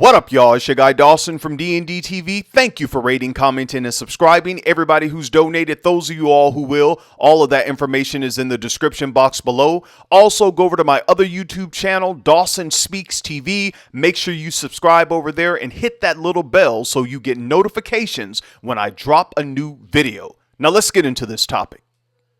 What up, y'all? It's your guy Dawson from D&D TV. Thank you for rating, commenting, and subscribing. Everybody who's donated, those of you all who will, all of that information is in the description box below. Also, go over to my other YouTube channel, Dawson Speaks TV. Make sure you subscribe over there and hit that little bell so you get notifications when I drop a new video. Now, let's get into this topic.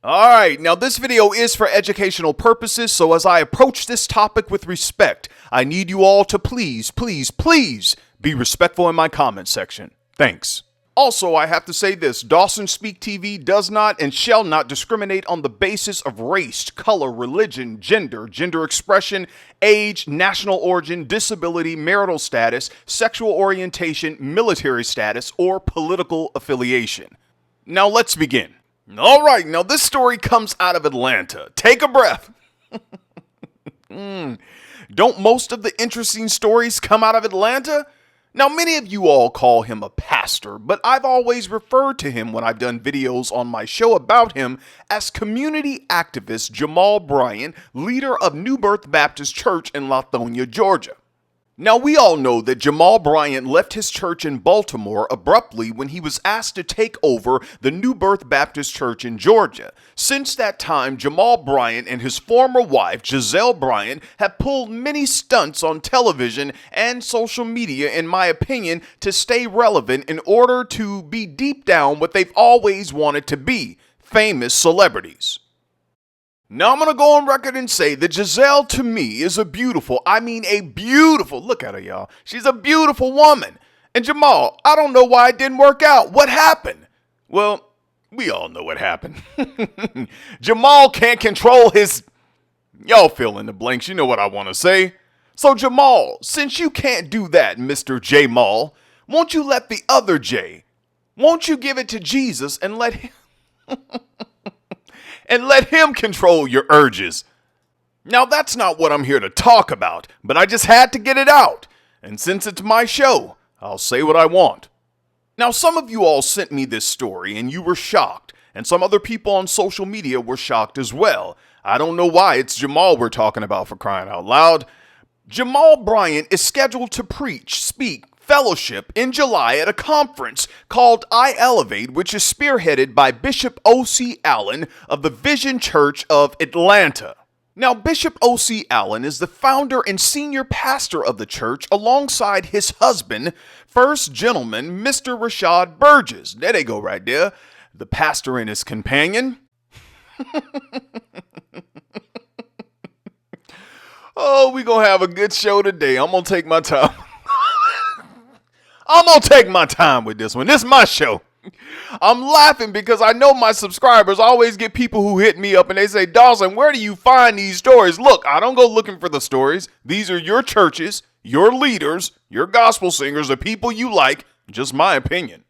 Alright, now this video is for educational purposes, so as I approach this topic with respect, I need you all to please be respectful in my comment section. Thanks. Also, I have to say this, Dawson Speak TV does not and shall not discriminate on the basis of race, color, religion, gender expression, age, national origin, disability, marital status, sexual orientation, military status, or political affiliation. Now let's begin. Alright, now this story comes out of Atlanta. Take a breath. Don't most of the interesting stories come out of Atlanta? Now, many of you all call him a pastor, but I've always referred to him when I've done videos on my show about him as community activist Jamal Bryant, leader of New Birth Baptist Church in Lithonia, Georgia. Now, we all know that Jamal Bryant left his church in Baltimore abruptly when he was asked to take over the New Birth Baptist Church in Georgia. Since that time, Jamal Bryant and his former wife, Jamal Bryant, have pulled many stunts on television and social media, in my opinion, to stay relevant in order to be deep down what they've always wanted to be, famous celebrities. Now I'm going to go on record and say that Giselle to me is a beautiful, look at her, y'all. She's a beautiful woman. And Jamal, I don't know why it didn't work out. What happened? Well, we all know what happened. Jamal can't control his, y'all fill in the blanks, you know what I want to say. So Jamal, since you can't do that, Mr. Jamal, won't you let the other J, won't you give it to Jesus and let him... and let him control your urges. Now, that's not what I'm here to talk about, but I just had to get it out. And since it's my show, I'll say what I want. Now, some of you all sent me this story and you were shocked, and some other people on social media were shocked as well. I don't know why it's Jamal we're talking about, for crying out loud. Jamal Bryant is scheduled to speak fellowship in July at a conference called I Elevate, which is spearheaded by Bishop O.C. Allen of the Vision Church of Atlanta. Now, Bishop O.C. Allen is the founder and senior pastor of the church alongside his husband, first gentleman, Mr. Rashad Burgess. There they go right there. The pastor and his companion. Oh, we gonna have a good show today. I'm gonna take my time. I'm going to take my time with this one. This is my show. I'm laughing because I know my subscribers always get people who hit me up and they say, Dawson, where do you find these stories? Look, I don't go looking for the stories. These are your churches, your leaders, your gospel singers, the people you like. Just my opinion.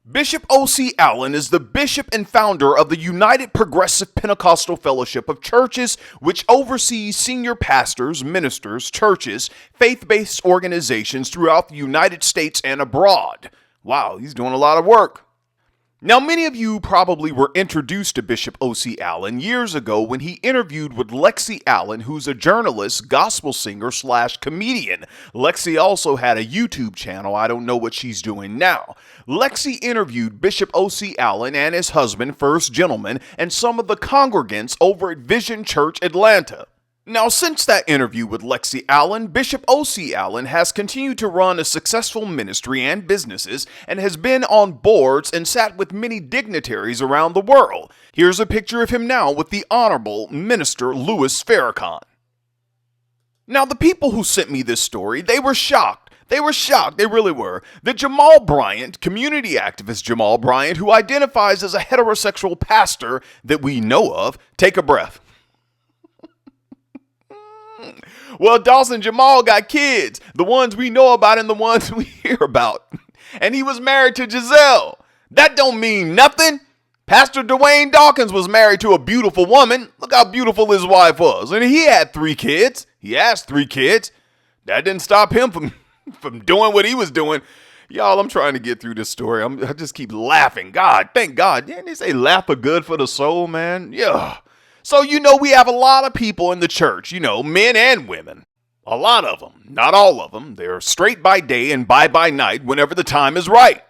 Bishop O.C. Allen is the bishop and founder of the United Progressive Pentecostal Fellowship of Churches, which oversees senior pastors, ministers, churches, faith-based organizations throughout the United States and abroad. Wow, he's doing a lot of work. Now, many of you probably were introduced to Bishop O.C. Allen years ago when he interviewed with Lexi Allen, who's a journalist, gospel singer / comedian. Lexi also had a YouTube channel. I don't know what she's doing now. Lexi interviewed Bishop O.C. Allen and his husband, first gentleman, and some of the congregants over at Vision Church Atlanta. Now, since that interview with Lexi Allen, Bishop O.C. Allen has continued to run a successful ministry and businesses and has been on boards and sat with many dignitaries around the world. Here's a picture of him now with the Honorable Minister Louis Farrakhan. Now, the people who sent me this story, they were shocked. They really were. That Jamal Bryant, community activist Jamal Bryant, who identifies as a heterosexual pastor that we know of, take a breath. Well, Dawson, Jamal got kids, the ones we know about and the ones we hear about. And he was married to Giselle. That don't mean nothing. Pastor Dwayne Dawkins was married to a beautiful woman. Look how beautiful his wife was. And he had 3 kids. He has 3 kids. That didn't stop him from doing what he was doing. Y'all, I'm trying to get through this story. I just keep laughing. God, thank God. Didn't they say laugh are good for the soul, man? Yeah. So, we have a lot of people in the church, men and women. A lot of them, not all of them. They're straight by day and bye by night whenever the time is right.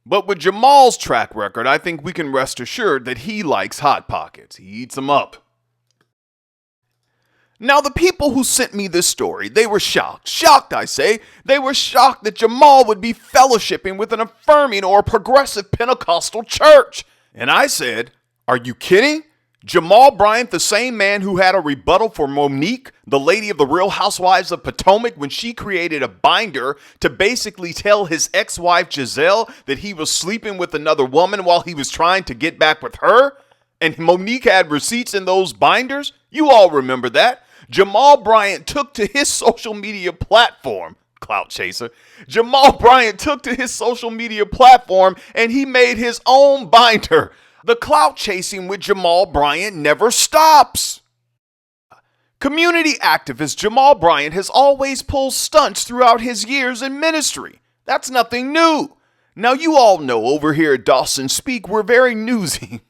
But with Jamal's track record, I think we can rest assured that he likes Hot Pockets. He eats them up. Now, the people who sent me this story, they were shocked. Shocked, I say. They were shocked that Jamal would be fellowshipping with an affirming or progressive Pentecostal church. And I said, are you kidding? Jamal Bryant, the same man who had a rebuttal for Monique, the lady of the Real Housewives of Potomac, when she created a binder to basically tell his ex-wife Giselle that he was sleeping with another woman while he was trying to get back with her? And Monique had receipts in those binders? You all remember that. Jamal Bryant took to his social media platform, clout chaser. Jamal Bryant took to his social media platform and he made his own binder. The clout chasing with Jamal Bryant never stops. Community activist Jamal Bryant has always pulled stunts throughout his years in ministry. That's nothing new. Now, you all know over here at Dawson Speak, we're very newsy.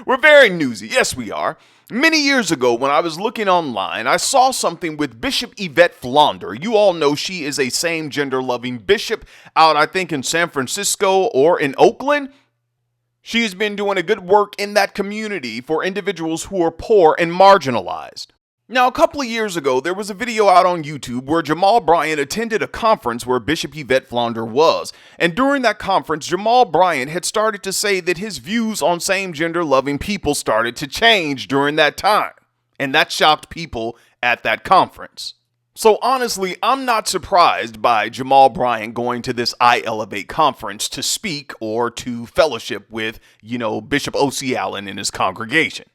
We're very newsy. Yes, we are. Many years ago, when I was looking online, I saw something with Bishop Yvette Flaunder. You all know she is a same-gender loving bishop out, I think, in San Francisco or in Oakland. She has been doing a good work in that community for individuals who are poor and marginalized. Now, a couple of years ago, there was a video out on YouTube where Jamal Bryant attended a conference where Bishop Yvette Flaunder was. And during that conference, Jamal Bryant had started to say that his views on same-gender loving people started to change during that time. And that shocked people at that conference. So honestly, I'm not surprised by Jamal Bryant going to this I Elevate conference to speak or to fellowship with, Bishop O.C. Allen and his congregation.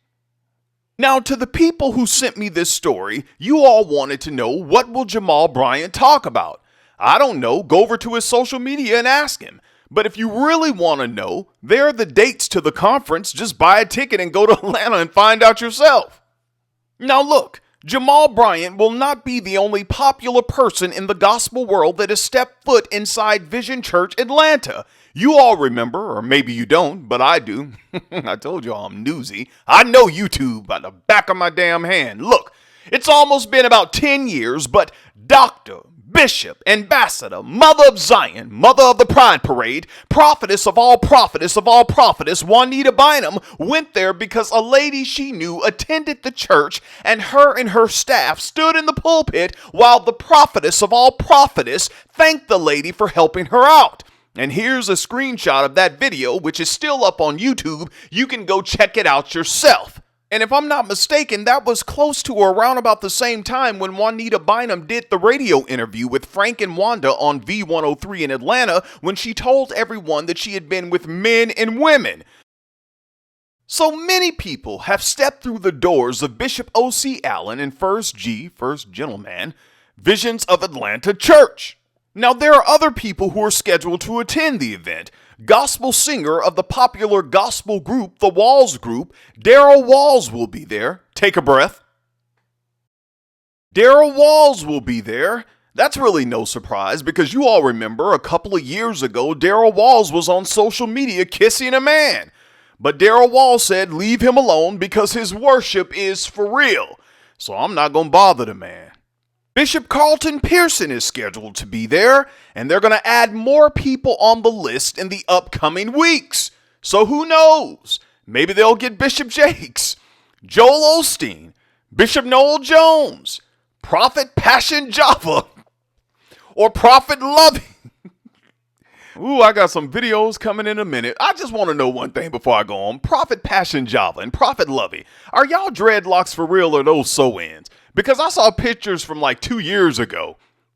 Now, to the people who sent me this story, you all wanted to know, what will Jamal Bryant talk about? I don't know. Go over to his social media and ask him. But if you really want to know, there are the dates to the conference. Just buy a ticket and go to Atlanta and find out yourself. Now look, Jamal Bryant will not be the only popular person in the gospel world that has stepped foot inside Vision Church Atlanta. You all remember, or maybe you don't, but I do. I told y'all I'm newsy. I know YouTube by the back of my damn hand. Look, it's almost been about 10 years, but Dr., Bishop, Ambassador, Mother of Zion, Mother of the Pride Parade, prophetess of all prophetess, Juanita Bynum, went there because a lady she knew attended the church, and her staff stood in the pulpit while the prophetess of all prophetess thanked the lady for helping her out. And here's a screenshot of that video, which is still up on YouTube. You can go check it out yourself. And if I'm not mistaken, that was close to or around about the same time when Juanita Bynum did the radio interview with Frank and Wanda on V103 in Atlanta, when she told everyone that she had been with men and women. So many people have stepped through the doors of Bishop O.C. Allen and First Gentleman, Visions of Atlanta Church. Now, there are other people who are scheduled to attend the event. Gospel singer of the popular gospel group, The Walls Group, Daryl Walls will be there. Take a breath. Daryl Walls will be there. That's really no surprise because you all remember a couple of years ago, Daryl Walls was on social media kissing a man. But Daryl Walls said leave him alone because his worship is for real. So I'm not going to bother the man. Bishop Carlton Pearson is scheduled to be there, and they're going to add more people on the list in the upcoming weeks. So who knows? Maybe they'll get Bishop Jakes, Joel Osteen, Bishop Noel Jones, Prophet Passion Java, or Prophet Loving. Ooh, I got some videos coming in a minute. I just want to know one thing before I go on. Prophet Passion Java and Prophet Lovey, are y'all dreadlocks for real or those sew-ins? Because I saw pictures from like 2 years ago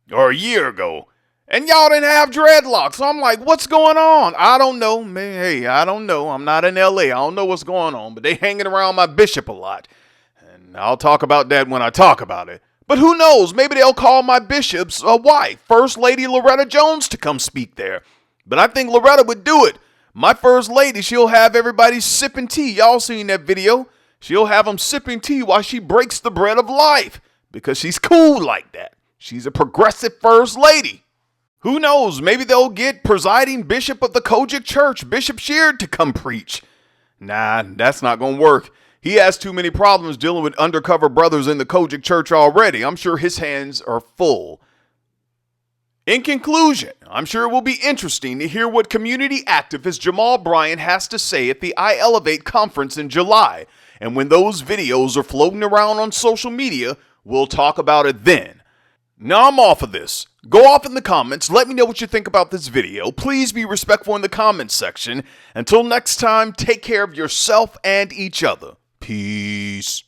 or a year ago, and y'all didn't have dreadlocks. So I'm like, what's going on? I don't know, man. Hey, I don't know. I'm not in LA. I don't know what's going on, but they hanging around my bishop a lot. And I'll talk about that when I talk about it. But who knows? Maybe they'll call my bishop's wife, First Lady Loretta Jones, to come speak there. But I think Loretta would do it. My first lady, she'll have everybody sipping tea. Y'all seen that video? She'll have them sipping tea while she breaks the bread of life because she's cool like that. She's a progressive first lady. Who knows? Maybe they'll get presiding bishop of the Kojic Church, Bishop Sheard, to come preach. Nah, that's not going to work. He has too many problems dealing with undercover brothers in the Kojic church already. I'm sure his hands are full. In conclusion, I'm sure it will be interesting to hear what community activist Jamal Bryant has to say at the I Elevate conference in July. And when those videos are floating around on social media, we'll talk about it then. Now I'm off of this. Go off in the comments. Let me know what you think about this video. Please be respectful in the comments section. Until next time, take care of yourself and each other. Peace.